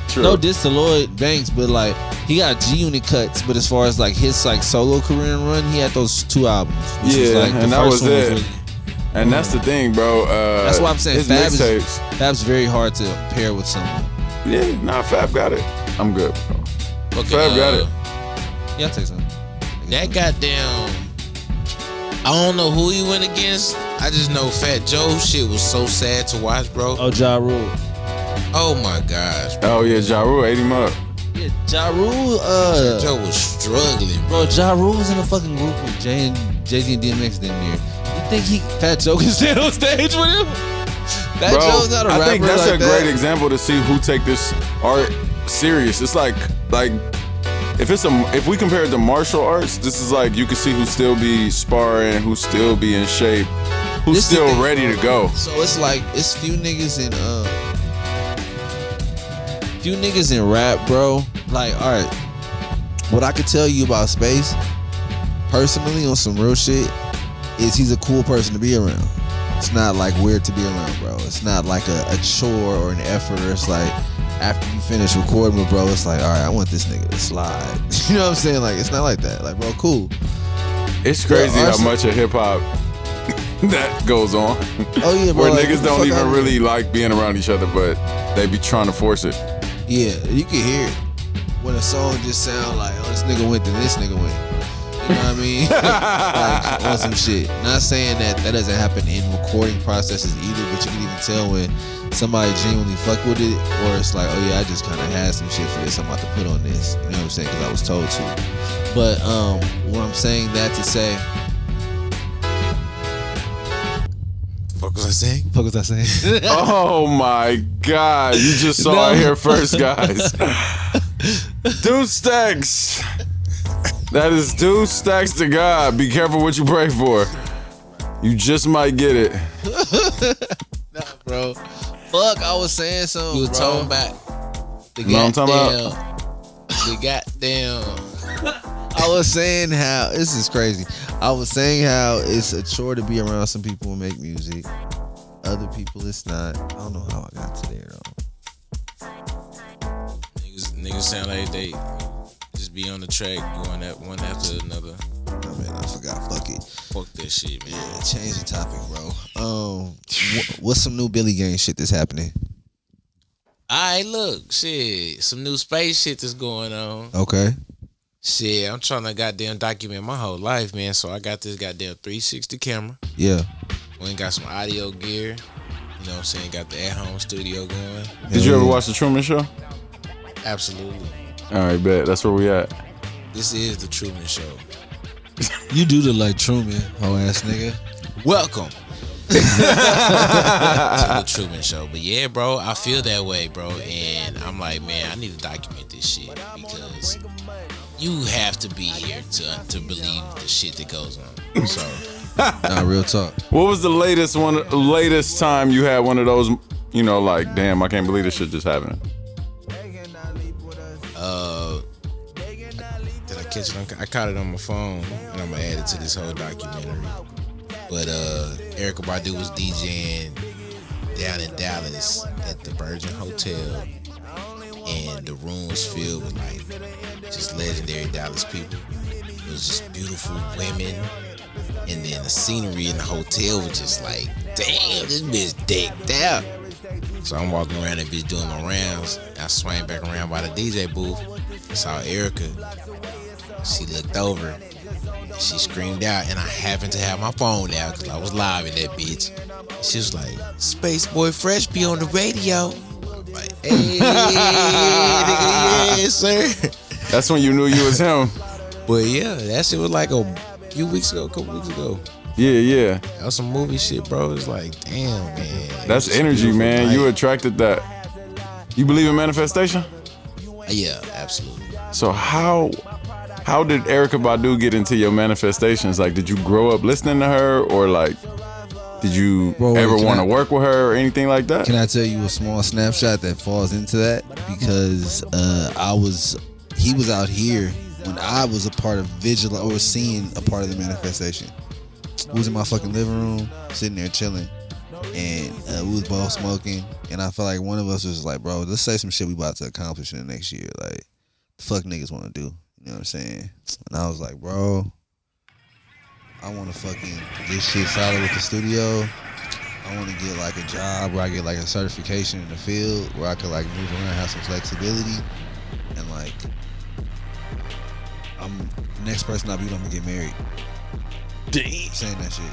True. No diss to Lloyd Banks, but like he got G-Unit cuts. But as far as like his like solo career and run, he had those 2 albums. Which was, Yeah, like, the and that first was one it. really- And that's the thing, bro. That's why I'm saying his Fab mixtapes. Fab's very hard to pair with someone. Yeah, nah, Fab got it. I'm good, bro. Okay, Fab got it. Yeah, I'll take some. That goddamn. I don't know who he went against. I just know Fat Joe shit was so sad to watch, bro. Oh, Ja Rule. Oh my gosh, Oh yeah, Ja Rule ate him up. Yeah, Ja Rule. Joe was struggling, Bro, Ja Rule was in a fucking group with Jay-Z and DMX damn near. You think Fat Joe can stand on stage with him? Fat Bro, Joe's not a rapper I think that's like a that. great example to see who take this art serious. It's like if we compare it to martial arts, this is like you can see who still be sparring, who still be in shape, who's This the still thing. ready to go. So it's like it's few niggas in rap, bro. Like, all right, what I could tell you about Space, personally, on some real shit, is he's a cool person to be around. It's not like weird to be around, bro. It's not like a chore or an effort. Or it's like after you finish recording with bro, it's like, all right, I want this nigga to slide. You know what I'm saying? Like, it's not like that. Like, bro, cool. It's crazy how Arsenal- much of hip hop that goes on. Oh yeah, bro. Where like, niggas get the don't fuck even out of really here. like being around each other, but they be trying to force it. Yeah, you can hear it when a song just sound like, oh, this nigga went, then this nigga went. You know what I mean? Like, on some shit. Not saying that doesn't happen in recording processes either, but you can even tell when somebody genuinely fuck with it, or it's like, oh yeah, I just kind of had some shit for this, I'm about to put on this. You know what I'm saying? Because I was told to. But what I'm saying that to say, Fuck was I saying? fuck was I saying? Oh my God. You just saw it No. here first, guys. Deuce stacks. That is deuce stacks to God. Be careful what you pray for. You just might get it. Nah, bro. Fuck, I was saying something. You were bro. talking about the You know what I'm talking goddamn. I was saying how this is crazy. I was saying how it's a chore to be around some people who make music. Other people, it's not. I don't know how I got to there though. Niggas sound like they just be on the track going at one after another. Oh man, I forgot. Fuck it. Fuck that shit, man. Yeah, change the topic, bro. What's some new Billy Gang shit that's happening? Alright, look, shit. Some new space shit that's going on. Okay. Shit, I'm trying to goddamn document my whole life, man. So I got this goddamn 360 camera. Yeah. We got some audio gear. You know what I'm saying? Got the at-home studio going. Did you ever watch the Truman Show? Absolutely. All right, bet. That's where we at. This is the Truman Show. You do look like Truman, hoe ass nigga. Welcome to the Truman Show. But yeah, bro, I feel that way, bro. And I'm like, man, I need to document this shit because you have to be here to believe the shit that goes on. So, Nah, real talk. What was the latest time you had one of those, you know, like, damn, I can't believe this shit just happened? did I catch it? I caught it on my phone, and I'm gonna add it to this whole documentary. But Erykah Badu was DJing down in Dallas at the Virgin Hotel, and the room was filled with like just legendary Dallas people. It was just beautiful women, and then the scenery in the hotel was just like, damn, this bitch decked out. So I'm walking around that bitch doing my rounds. I swang back around by the DJ booth, saw Erykah. She looked over. She screamed out, and I happened to have my phone out because I was live in that bitch. She was like, Spaceboifresh be on the radio. I'm like, hey, nigga, yeah, sir. That's when you knew you was him. But yeah, that shit was like a couple weeks ago. Yeah. That was some movie shit, bro. It's like, damn, man. That's energy, man. Night. You attracted that. You believe in manifestation? Yeah, absolutely. So how did Erykah Badu get into your manifestations? Like, did you grow up listening to her, or like, did you ever want to work with her or anything like that? Can I tell you a small snapshot that falls into that? Because he was out here when I was a part of Vigilant, or seeing a part of the manifestation. We was in my fucking living room, sitting there chilling, and we was both smoking, and I felt like one of us was like, bro, let's say some shit we about to accomplish in the next year. Like, the fuck niggas want to do? You know what I'm saying? And I was like, bro, I want to fucking get shit solid with the studio. I want to get like a job where I get like a certification in the field where I could like move around, have some flexibility, and like, the next person I be, I'm gonna get married. Damn. Saying that shit.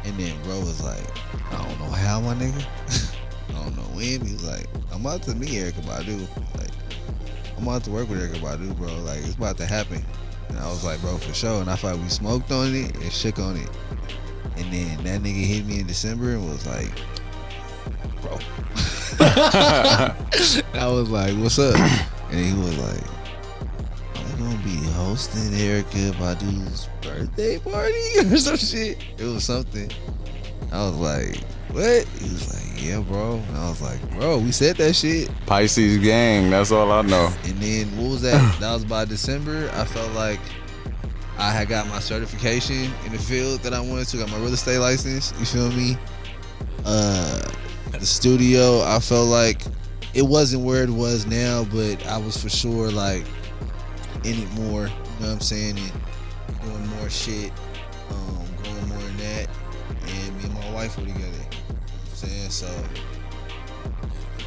And then bro was like, I don't know how, my nigga. I don't know when. He was like, I'm about to meet Erykah Badu. Like, I'm about to work with Erykah Badu, bro. Like, it's about to happen. And I was like, bro, for sure. And I thought we smoked on it and shook on it. And then that nigga hit me in December and was like, bro. I was like, what's up? And he was like, I'm gonna be hosting Erykah Badu's birthday party or some shit. It was something. I was like, what? He was like, yeah, bro. And I was like, bro, we said that shit. Pisces gang, that's all I know. And then what was that? That was by December. I felt like I had got my certification in the field that I wanted to. Got my real estate license. You feel me? The studio, I felt like it wasn't where it was now, but I was for sure like in it more. You know what I'm saying? And doing more shit, growing more in that. And me and my wife were together. You know what I'm saying? So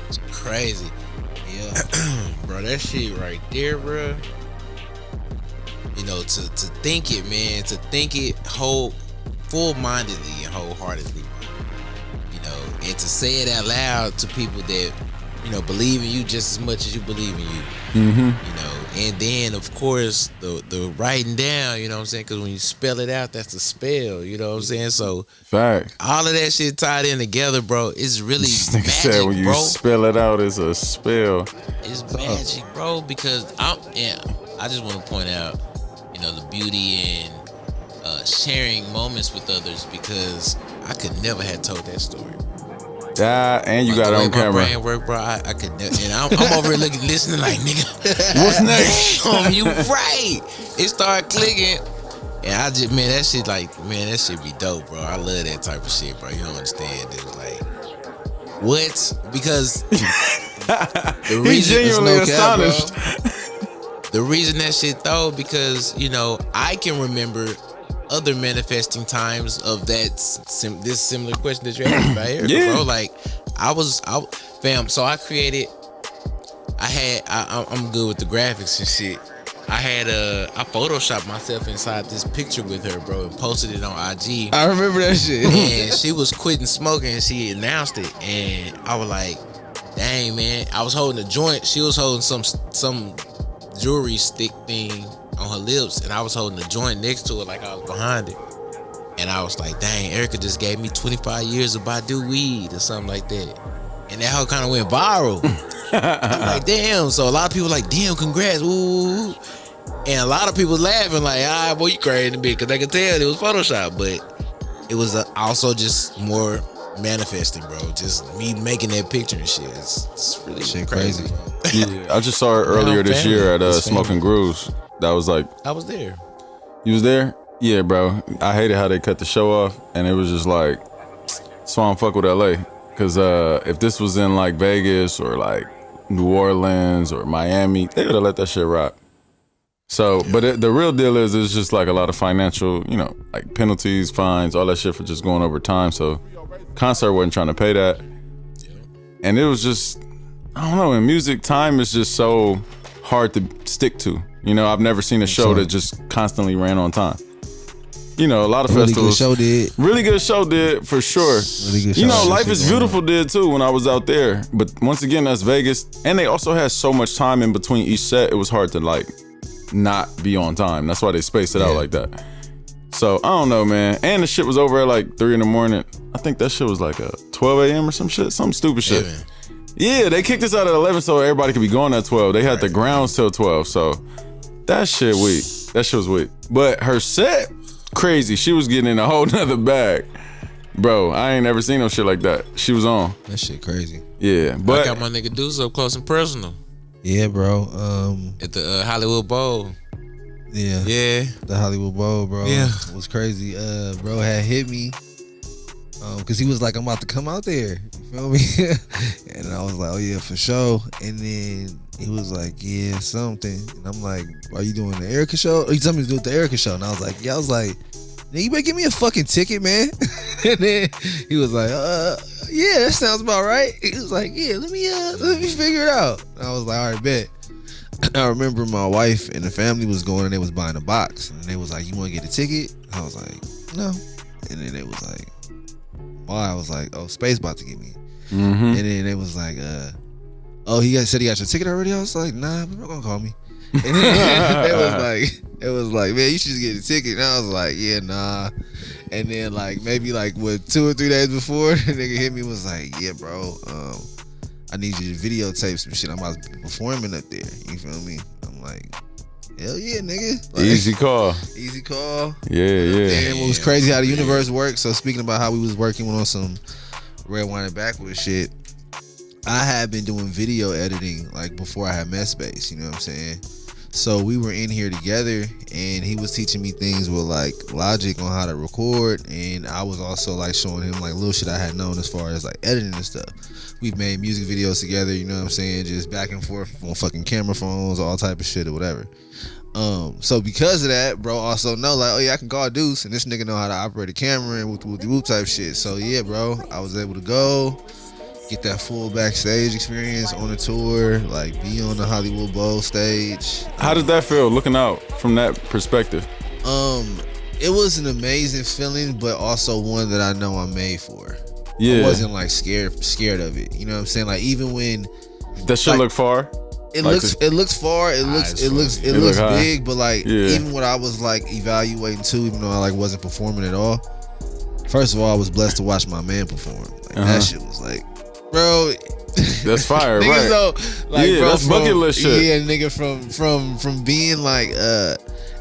it's crazy. Yeah. Bro, that shit right there, bro. You know, to think it, man, to think it full-mindedly and wholeheartedly, you know, and to say it out loud to people that, you know, believe in you just as much as you believe in you. Mm-hmm. You know, and then of course the writing down, you know what I'm saying? Because when you spell it out, that's a spell, you know what I'm saying? So fact. All of that shit tied in together, bro. It's really This nigga magic, said when you bro. spell it out, it's a spell. It's magic, bro. Because I just want to point out, you know, the beauty in sharing moments with others, because I could never have told that story. Yeah, and you got it on camera. My brain work, bro. I could never. And I'm over here listening like, nigga, what's next? Damn, you right. It started clicking, and I just, man, that shit be dope, bro. I love that type of shit, bro. You don't understand, dude. Like, what? Because the reason, He's genuinely astonished. The reason that shit though, because, you know, I can remember other manifesting times of that this similar question that you're asking about here, yeah. bro. Like, so I created. I'm good with the graphics and shit. I photoshopped myself inside this picture with her, bro, and posted it on IG. I remember that shit. And she was quitting smoking, and she announced it, and I was like, dang, man. I was holding a joint. She was holding some jewelry stick thing on her lips, and I was holding a joint next to it like I was behind it. And I was like, dang, Erica just gave me 25 years of Badu weed or something like that. And that hoe kind of went viral. I'm like, damn. So a lot of people like, damn, congrats. Ooh. And a lot of people laughing like, boy, you crazy a bit, because they could tell it was Photoshop. But it was also just more manifesting, bro. Just me making that picture and shit. It's really shit crazy. Yeah, I just saw her earlier this year at Smoking Grooves. That was like, I was there. You was there? Yeah, bro. I hated how they cut the show off, and it was just like, so I don't fuck with LA. Cause if this was in like Vegas or like New Orleans or Miami, they would have let that shit rock. So, but the real deal is it's just like a lot of financial, like penalties, fines, all that shit for just going over time. So, concert wasn't trying to pay that, and it was just, I don't know. In music, time is just so hard to stick to. I've never seen a show that just constantly ran on time. A lot of festivals. Really good show did, for sure. Really good show. Life is Beautiful did too when I was out there. But once again, that's Vegas. And they also had so much time in between each set, it was hard to like not be on time. That's why they spaced it out like that. So I don't know, man. And the shit was over at like 3 a.m. I think that shit was like a 12 a.m. or some shit. Some stupid shit. Yeah, they kicked us out at 11 so everybody could be going at 12. They had the grounds till 12. So that shit weak. That shit was weak. But her set, crazy. She was getting in a whole nother bag. Bro, I ain't never seen no shit like that. She was on. That shit crazy. Yeah, but I got my nigga Deuce up close and personal. Yeah, bro. At the Hollywood Bowl. Yeah. Yeah. The Hollywood Bowl, bro. Yeah. It was crazy. Bro had hit me. Cause he was like, I'm about to come out there. You feel me? And I was like, oh yeah, for sure. And then he was like, yeah, something. And I'm like, are you doing the Erica show? Or you told me to do the Erica show. And I was like, yeah. I was like, nigga, you better give me a fucking ticket, man. And then he was like, yeah, that sounds about right. He was like, yeah, let me figure it out. And I was like, all right, bet. I remember my wife and the family was going and they was buying a box. And they was like, you want to get a ticket? I was like, no. And then it was like, why? I was like, oh, Space about to get me. Mm-hmm. And then it was like, oh, said he got your ticket already? I was like, nah, but they're gonna call me. And then it was like, man, you should just get a ticket. And I was like, yeah, nah. And then like maybe like 2 or 3 days before, the nigga hit me, was like, yeah, bro, I need you to videotape some shit. I'm about to be performing up there. You feel me? I'm like, hell yeah, nigga. Like, easy call. Easy call. Yeah. And what was crazy how the universe works. So speaking about how we was working on some Red Wine and Backwards shit, I had been doing video editing like before I had met Space, you know what I'm saying? So we were in here together and he was teaching me things with like Logic on how to record, and I was also like showing him like little shit I had known as far as like editing and stuff. We've made music videos together, you know what I'm saying, just back and forth on fucking camera phones, all type of shit or whatever. So because of that, bro also know like, oh yeah, I can call Deuce and this nigga know how to operate a camera and whoop type shit. So yeah, bro, I was able to go get that full backstage experience on the tour, like be on the Hollywood Bowl stage. How did that feel looking out from that perspective? It was an amazing feeling, but also one that I know I'm made for. Yeah. I wasn't like scared of it. You know what I'm saying? Like even when that shit like, look far. It looks far. It looks big, but like even when I was like evaluating too, even though I like wasn't performing at all. First of all, I was blessed to watch my man perform. Like that shit was like, bro. That's fire, right? Though, like, yeah, bro, that's bucket list shit. Yeah, nigga, from being like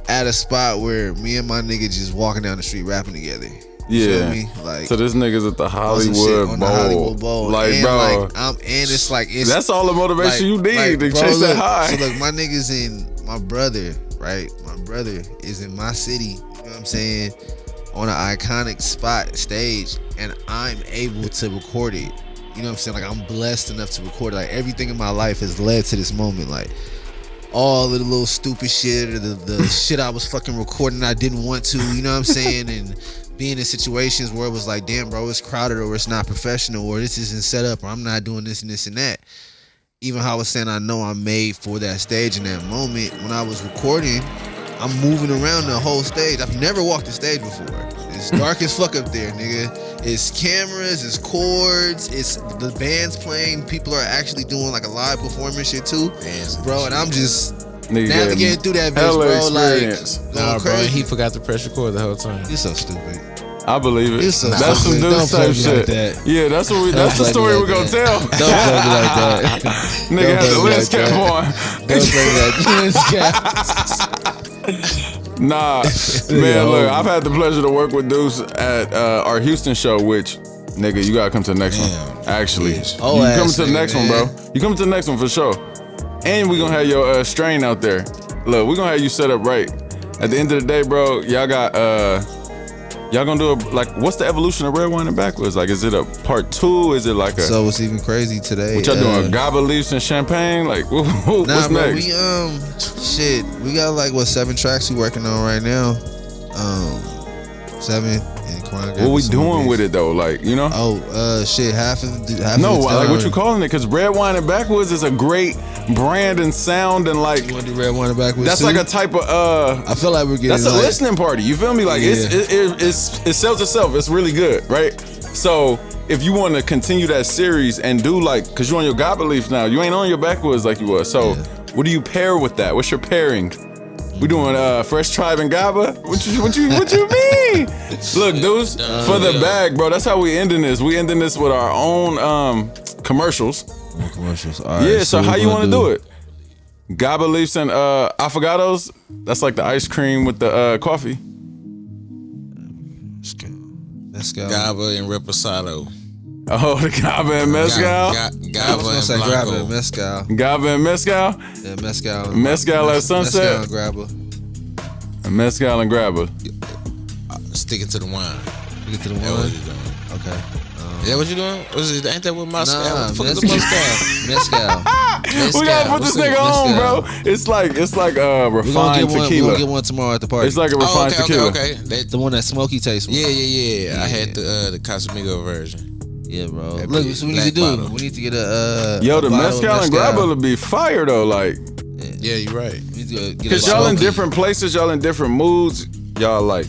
at a spot where me and my nigga just walking down the street rapping together. You feel me? Like, so this nigga's at the Hollywood Bowl. Like, and bro, like, it's that's all the motivation you need to chase that high. So look, my niggas in my brother, right? My brother is in my city. You know what I'm saying? On an iconic spot stage, and I'm able to record it. You know what I'm saying? Like I'm blessed enough to record it. Like everything in my life has led to this moment. Like all of the little stupid shit or the shit I was fucking recording I didn't want to. You know what I'm saying? And being in situations where it was like, damn, bro, it's crowded or it's not professional or this isn't set up or I'm not doing this and this and that. even how I was saying I know I'm made for that stage in that moment. When I was recording, I'm moving around the whole stage. I've never walked the stage before. It's dark as fuck up there, nigga. It's cameras, it's chords, it's the band's playing. People are actually doing like a live performance shit too, bro. And I'm just navigating through that bitch, bro. Experience. Like, going bro, crazy. he forgot to press record the whole time. You're so stupid. I believe it. So That's some stupid. dudes Don't type play me shit. like that. Yeah, that's what that's the play me story like we're gonna that. tell. Don't play me like that. Nigga had the play me lens like cap that. on. Don't play me like that. Nah, man, look, I've had the pleasure to work with dudes at our Houston show, which, nigga, you gotta come to the next one. Actually, Oh, you come ass to the nigga, next man. one, bro. You come to the next one for sure. And we gonna have your strain out there. Look, we gonna have you set up right. At the end of the day, bro, y'all got y'all gonna do what's the evolution of Red Wine and Backwards? Like, is it a part 2? Is it like a So what's even crazy today? what y'all doing? Gaba leaves and champagne? Like, what's Nah, bro, next? we got like 7 tracks we working on right now. 7 and Quan. What we doing with it though? Like, you know? Shit, half of No, it's like done. what you calling it? Because Red Wine and Backwoods is a great brand and sound, and like You want to do Red Wine and Backwards that's too? like a type of I feel like we're getting that's a like, listening party. You feel me? Like Yeah. it sells itself. It's really good, right? So if you want to continue that series and do like, cause you're on your Gaba Leaf now, you ain't on your Backwoods like you was. So what do you pair with that? What's your pairing? We doing Fresh Tribe and Gaba? What you mean? Look, dudes, for the bag, bro. That's how we ending this. We ending this with our own commercials. commercials. All right, Yeah. So how we you gonna want to do it? Gaba leaves and affogatos. That's like the ice cream with the coffee. Let's go. Gaba and Reposado. Oh, the Gaba and mezcal. I Gaba was gonna and say grab Blanco. it, mezcal. Gaba and mezcal. Yeah, mezcal. Mezcal at sunset. Mezcal and grabber. Mezcal and grabber. Sticking to the wine. You get to the That one. what you doing? Okay. Is that what you doing? Ain't that what Moscow? Nah, What the fuck is mezcal. the Moscow? Mezcal. We gotta put What's this it? nigga on, Mezcal. bro. It's like We're gonna refined get one. We're tequila. gonna get one tomorrow at the party. It's like a Oh, refined tequila. okay. That, the one that smoky taste. One. yeah. I had the Casamigo version. Yeah, bro. That Look, big so we need to do. black bottle. We need to get Yo, a the bottle of mezcal and grabber would be fire though. Like, Yeah, you're right. We need to get a cause y'all in smoky. different places, y'all in different moods. Y'all like,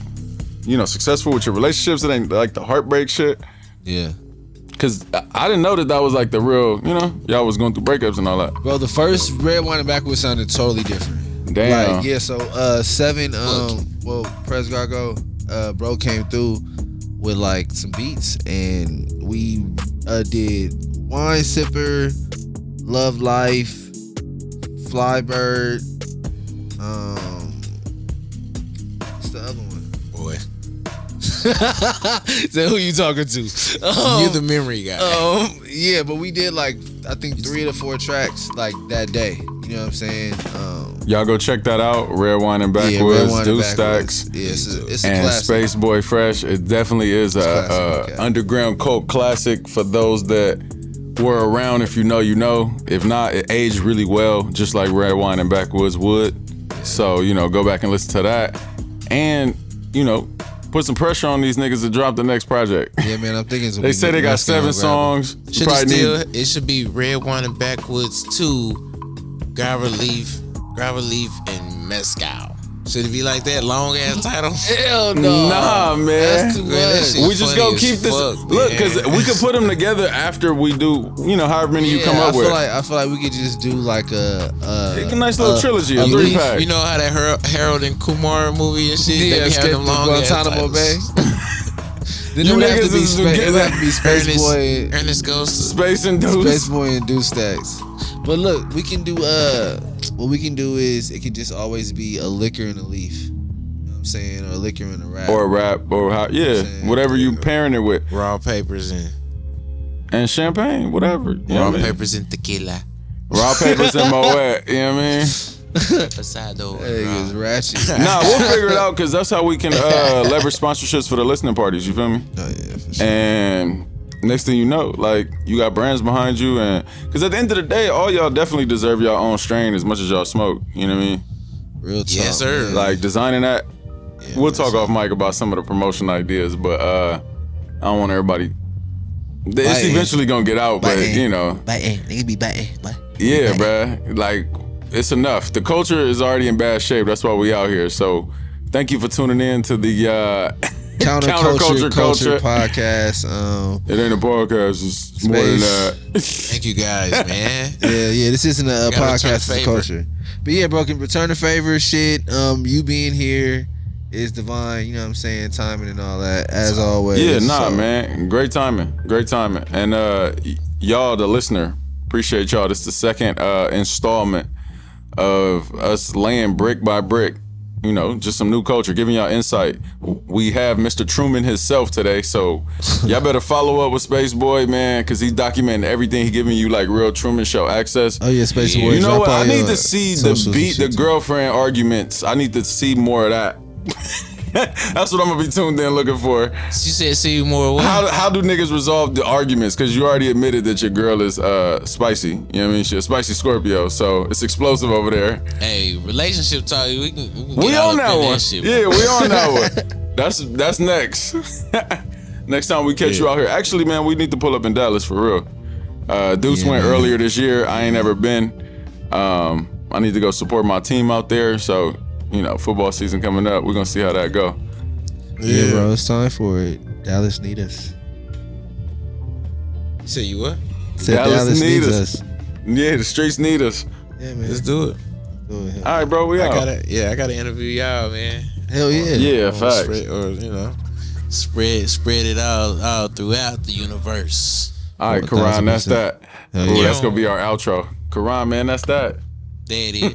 successful with your relationships. It ain't like the heartbreak shit. Yeah. Cause I didn't know that was like the real, y'all was going through breakups and all that. Bro, the first Red Wine and Backwards sounded totally different. Damn. Like, yeah, so 7, Prez Gargo, bro came through with like some beats and we did Wine Sipper, Love Life, Flybird, what's the other one? Boy. So who you talking to? You're the memory guy. Yeah, but we did like I think 3 to 4 tracks like that day. You know what I'm saying? Y'all go check that out. Red Wine and Backwoods, Red Wine and Deuce Backwards. Stacks, Yeah, it's a and classic. Spaceboifresh. It definitely is classic, a okay. underground cult classic for those that were around. If you know, you know. If not, it aged really well, just like Red Wine and Backwoods would. So go back and listen to that, and put some pressure on these niggas to drop the next project. Yeah, man, I'm thinking. They say they got 7 songs. Should Probably it should be Red Wine and Backwoods 2, Grabber Leaf, and Mezcal. Should it be like that long ass title? Hell no. Nah, man. That's too Man, that much. shit We just funny go as keep this. fuck, Look, man. because we could put them together after we do, however many you come up with. I feel like we could just do like a nice little trilogy, a leaf. 3-pack. You know how that Harold and Kumar movie and shit? Yeah, they be escape having them to long ass Guantanamo titles. Bay. Then You it would have niggas to be is Space. It getting would have to be Space Ernest, Boy, Ernest Ghost. Space and Deuce. Space Boy, and Deuce Stacks. But look, we can do what we can do is it can just always be a liquor and a leaf. You know what I'm saying, or a liquor and a rap. Or a rap, or whatever you pairing it with. Raw papers And champagne, whatever. You know raw what I mean? papers and tequila. Raw papers and Moet, you know what I mean? Pasado. That nigga's ratchet. Nah, we'll figure it out because that's how we can leverage sponsorships for the listening parties, you feel me? Oh yeah, for sure. And next thing you know, like, you got brands behind you, and because at the end of the day, all y'all definitely deserve your own strain as much as y'all smoke, you know what I mean? Real talk. Yes, sir. man. Like, designing that, we'll talk off mic about some of the promotion ideas, but I don't want everybody It's eventually gonna get out, but you know. Niggas be biting. Yeah, bruh. Like, it's enough. The culture is already in bad shape. That's why we out here. So, thank you for tuning in to the Counterculture Culture podcast. It ain't a podcast. It's more than that. Thank you guys, man. Yeah. This isn't a podcast. It's a culture. But yeah, bro, can return the favor. Shit. You being here is divine. You know what I'm saying? Timing and all that. As always. Yeah, man. Great timing. And y'all, the listener, appreciate y'all. This is the second installment of us laying brick by brick. You know, just some new culture, giving y'all insight. We have Mr. Truman himself today, so y'all better follow up with Space Boy, man, because he's documenting everything. He giving you like real Truman Show access. Oh yeah, Space Boy. You know what? I need to see the girlfriend arguments. I need to see more of that. That's what I'm gonna be tuned in looking for. She said, "See more what? How do niggas resolve the arguments? Because you already admitted that your girl is spicy. You know what I mean? She's a spicy Scorpio, so it's explosive over there. Hey, relationship talk. We can we on that one. That shit, yeah, we on that one. That's next. Next time we catch you out here. Actually, man, we need to pull up in Dallas for real. Deuce went earlier this year. I ain't ever been. I need to go support my team out there. So. You know, football season coming up. We're gonna see how that go. Yeah, bro, it's time for it. Dallas need us. You say you what? Dallas needs us. Yeah, the streets need us. Yeah, man. Let's do it. All right, bro. We out. I gotta interview y'all, man. Hell yeah. Yeah, facts. Spread it all throughout the universe. All right, Karan, that's that. Yeah. That's gonna be our outro. Karan, man, that's that. There it is.